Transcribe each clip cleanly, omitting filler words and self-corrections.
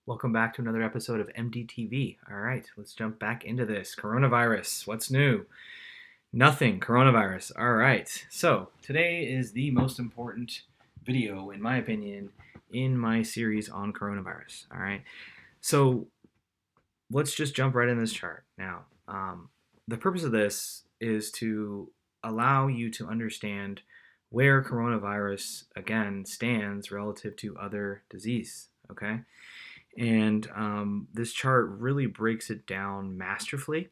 Welcome back to another episode of MDTV. All right, let's jump back into this. Coronavirus, what's new? Nothing, coronavirus. All right, so today is the most important video, in my opinion, in my series on coronavirus. All right, so let's just jump right in this chart. Now, the purpose of this is to allow you to understand where coronavirus, again, stands relative to other disease, okay? And this chart really breaks it down masterfully.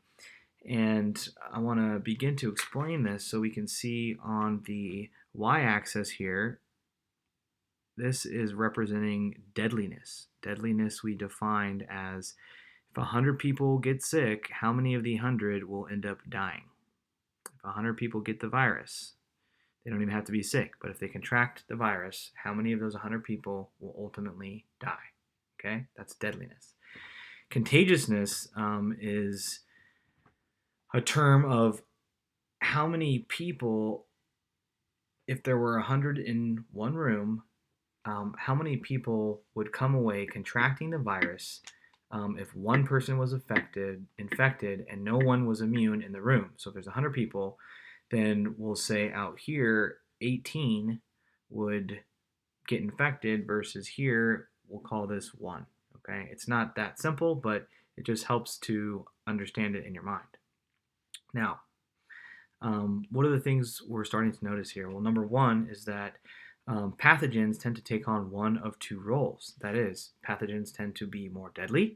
And I want to begin to explain this so we can see on the y-axis here, this is representing deadliness. Deadliness we defined as if 100 people get sick, how many of the 100 will end up dying? If 100 people get the virus, they don't even have to be sick, but if they contract the virus, how many of those 100 people will ultimately die? Okay, that's deadliness. Contagiousness is a term of how many people, if there were 100 in one room, how many people would come away contracting the virus if one person was infected, and no one was immune in the room. So if there's 100 people, then we'll say out here 18 would get infected versus here we'll call this 1. Okay, it's not that simple, but it just helps to understand it in your mind. Now, what are the things we're starting to notice here? Well, number one is that pathogens tend to take on one of two roles. That is, pathogens tend to be more deadly,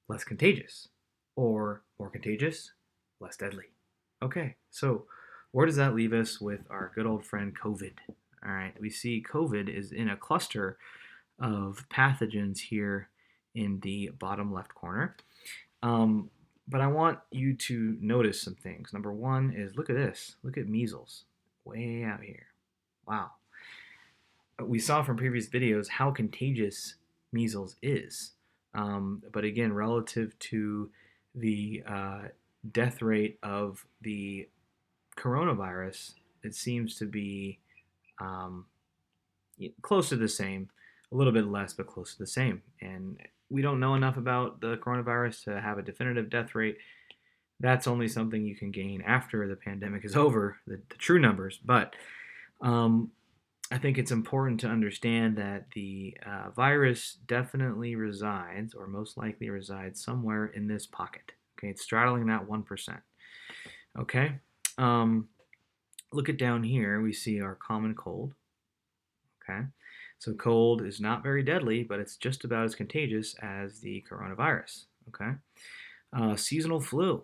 less contagious, or more contagious, less deadly. Okay, so where does that leave us with our good old friend COVID? All right, we see COVID is in a cluster of pathogens here in the bottom left corner. But I want you to notice some things. Number one is look at this. Look at measles way out here. Wow. We saw from previous videos how contagious measles is. But again, relative to the death rate of the coronavirus, it seems to be close to the same, a little bit less, but close to the same. And we don't know enough about the coronavirus to have a definitive death rate. That's only something you can gain after the pandemic is over, the true numbers. But I think it's important to understand that the virus definitely resides, or most likely resides, somewhere in this pocket. Okay, it's straddling that 1%. Okay, look at down here. We see our common cold. Okay, so cold is not very deadly, but it's just about as contagious as the coronavirus. Okay, seasonal flu.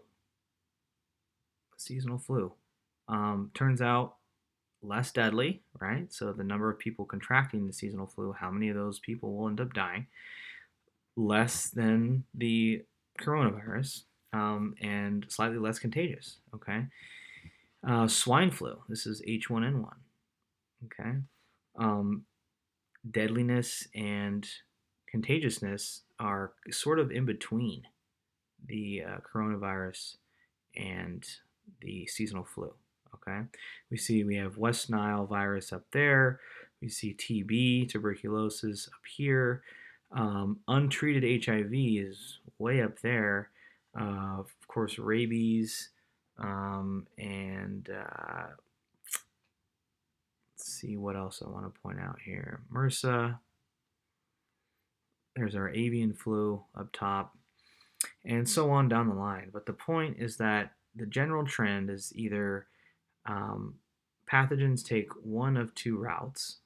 Seasonal flu turns out less deadly, right? So the number of people contracting the seasonal flu, how many of those people will end up dying? Less than the coronavirus, and slightly less contagious. Okay, swine flu. This is H1N1. Okay, deadliness and contagiousness are sort of in between the coronavirus and the seasonal flu. Okay, we have West Nile virus up there. We see TB, tuberculosis up here. Untreated HIV is way up there. Of course, rabies, and let's see what else I want to point out here. MRSA. There's our avian flu up top, and so on down the line. But the point is that the general trend is either pathogens take one of two routes.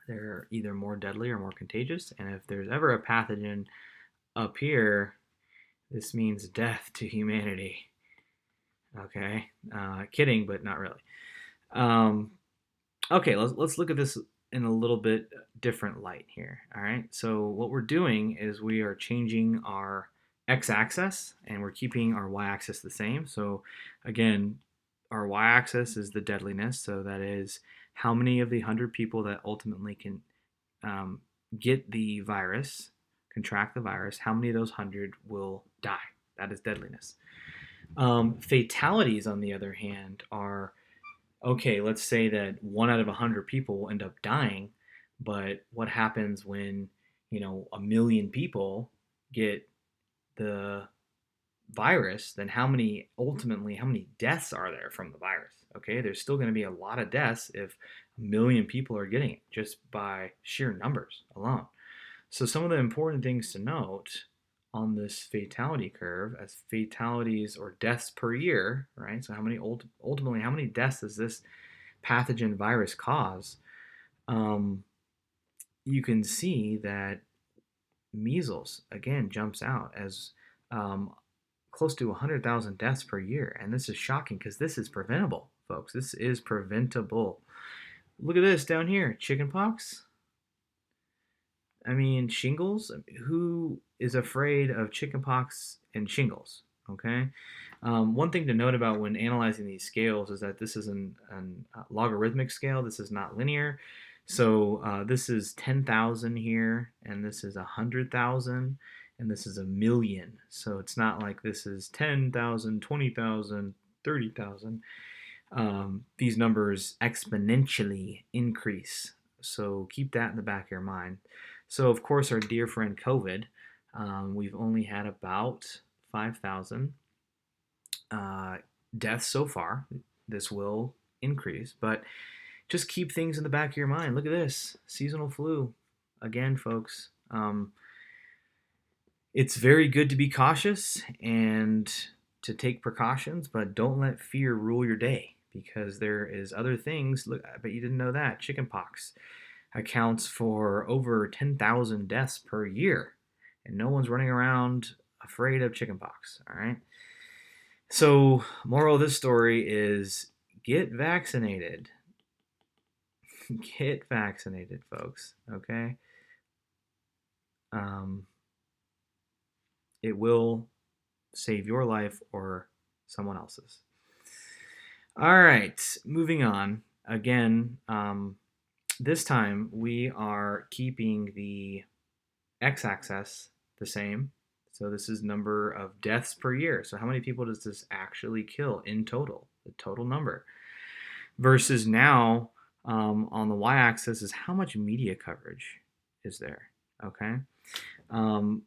They're either more deadly or more contagious, and if there's ever a pathogen up here, this means death to humanity. Okay, kidding, but not really. Okay, let's look at this in a little bit different light here. All right, so what we're doing is we are changing our x-axis and we're keeping our y-axis the same. So again, our y-axis is the deadliness, so that is how many of the 100 people that ultimately can get the virus, contract the virus, how many of those 100 will die. That is deadliness. Fatalities, on the other hand, are, okay, let's say that 1 out of 100 people will end up dying, but what happens when a million people get the virus, then how many deaths are there from the virus? Okay, there's still going to be a lot of deaths if a million people are getting it just by sheer numbers alone. So some of the important things to note on this fatality curve as fatalities or deaths per year, right? So ultimately how many deaths does this pathogen virus cause? Um, you can see that measles again jumps out as um, close to 100,000 deaths per year. And this is shocking because this is preventable, folks. This is preventable. Look at this down here, chickenpox. I mean, shingles. Who is afraid of chickenpox and shingles? Okay. One thing to note about when analyzing these scales is that this is an logarithmic scale. This is not linear. So this is 10,000 here, and this is 100,000, and this is a million. So it's not like this is 10,000, 20,000, 30,000. These numbers exponentially increase. So keep that in the back of your mind. So, of course, our dear friend COVID, we've only had about 5,000 deaths so far. This will increase, but just keep things in the back of your mind. Look at this seasonal flu. Again, folks, it's very good to be cautious and to take precautions, but don't let fear rule your day because there is other things. Look, I bet you didn't know that chickenpox accounts for over 10,000 deaths per year, and no one's running around afraid of chickenpox. All right. So, moral of this story is get vaccinated. Get vaccinated, folks. Okay. It will save your life or someone else's. All right, moving on. Again, this time we are keeping the x-axis the same. So this is number of deaths per year. So how many people does this actually kill in total? The total number. Versus now on the y-axis is how much media coverage is there. Okay.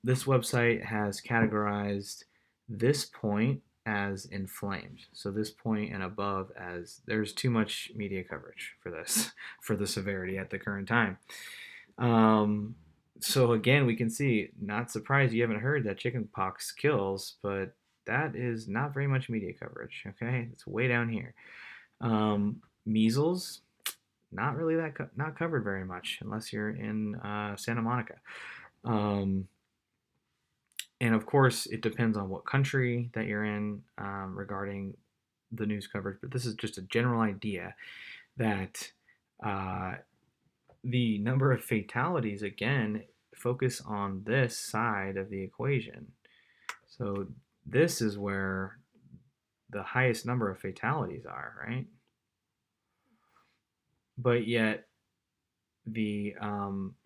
This website has categorized this point as inflamed. So this point and above as there's too much media coverage for this, for the severity at the current time. So again, we can see, not surprised you haven't heard that chickenpox kills, but that is not very much media coverage. Okay, it's way down here. Measles, not really not covered very much unless you're in Santa Monica. And of course, it depends on what country that you're in regarding the news coverage. But this is just a general idea that the number of fatalities, again, focus on this side of the equation. So this is where the highest number of fatalities are, right? But yet the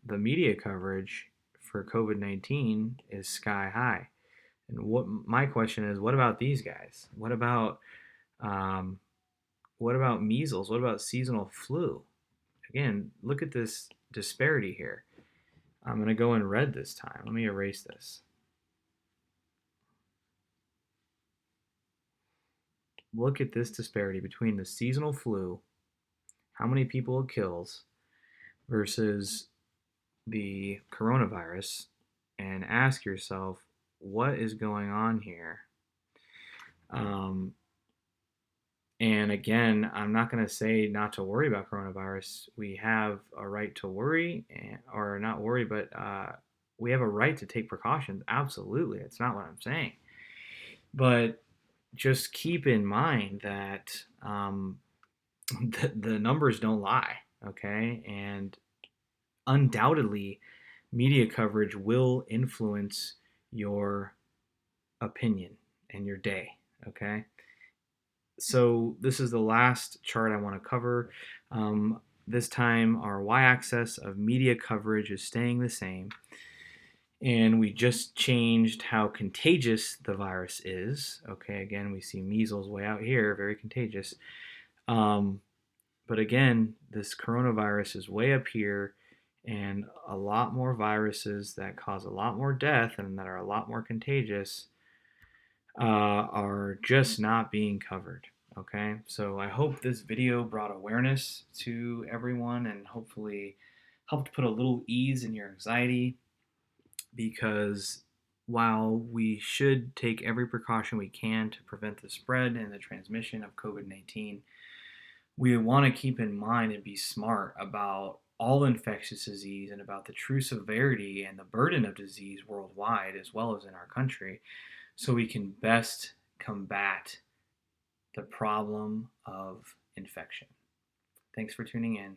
media coverage for COVID-19 is sky high. And what my question is, what about these guys? What about measles? What about seasonal flu? Again, look at this disparity here. I'm going to go in red this time. Let me erase this. Look at this disparity between the seasonal flu, how many people it kills, versus the coronavirus, and ask yourself, what is going on here? And again, I'm not going to say not to worry about coronavirus. We have a right to worry, or not worry, but we have a right to take precautions. Absolutely. It's not what I'm saying. But just keep in mind that the numbers don't lie, okay? And undoubtedly, media coverage will influence your opinion and your day, okay? So this is the last chart I want to cover. This time our y-axis of media coverage is staying the same. And we just changed how contagious the virus is. Okay, again, we see measles way out here, very contagious. But again, this coronavirus is way up here, And a lot more viruses that cause a lot more death and that are a lot more contagious are just not being covered. Okay, so I hope this video brought awareness to everyone and hopefully helped put a little ease in your anxiety, because while we should take every precaution we can to prevent the spread and the transmission of COVID 19, we want to keep in mind and be smart about all infectious disease and about the true severity and the burden of disease worldwide as well as in our country, so we can best combat the problem of infection. Thanks for tuning in.